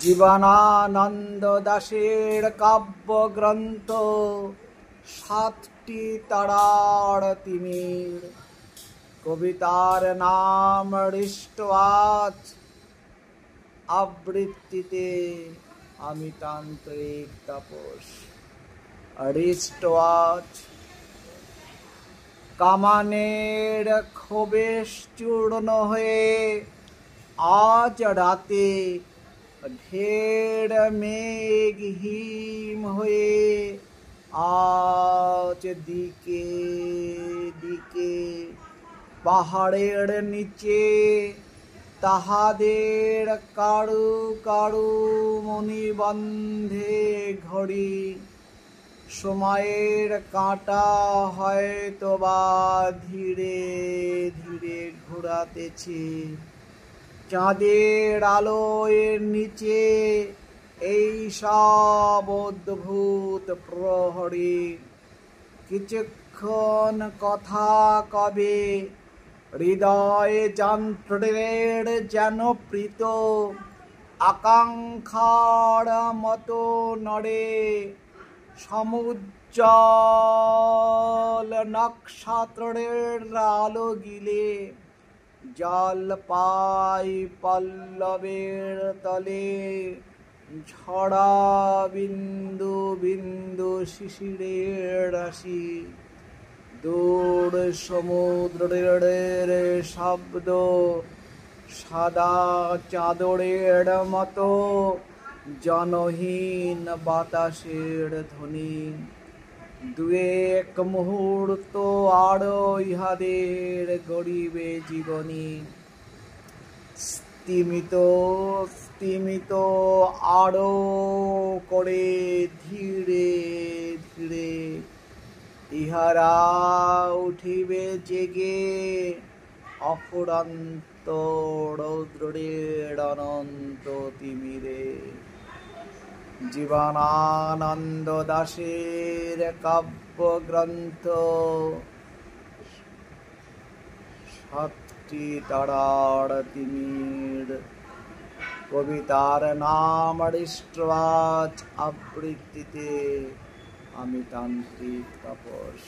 জীবনানন্দ দাশের কাব্যগ্রন্থ সাতটি তারার তিমির। কবিতার নাম হৃষ্টওয়াচ, আবৃত্তিতে আমি তান্ত্রিক তাপস। হৃষ্টওয়াচ। কামানের ক্ষোভে চূর্ণ হয়ে আজ রাতে ঢের মেঘ হিম হয়ে আজ দিকে দিকে পাহাড়ের নিচে তাহাদের কারু কারু মণিবন্ধে ঘড়ি সময়ের কাঁটা হয়তো বা ধীরে ধীরে ঘোরাতেছে চাঁদের আলোয় নিচে। এই সব অদ্ভুত প্রহরী কিছুক্ষণ কথা কবে হৃদয় যন্ত্রের যেন প্রীত আকাঙ্ক্ষার মতো নড়ে সমুজ্জ্বল নক্ষত্রের আলো গিলে জলপাই পল্লবের তলে ঝরা বিন্দু বিন্দু শিশিরের রাশি দূর সমুদ্রের শব্দ সাদা চাদরের মতো জনহীন বাতাসের ধ্বনি। দুয়েক মুহূর্ত আরো ইহাদের গড়িবে জীবনী। স্তিমিত স্তিমিত আরো করে ধীরে ধীরে ইহারা উঠিবে জেগে অফুরন্ত রৌদ্রের অনন্ত তিমিরে। জীবনানন্দ দাশের কাব্যগ্রন্থ সাতটি তারার তিমির। কবিতার নাম হৃষ্টওয়াচ, আবৃত্তিতে আমি তান্ত্রিক তাপস।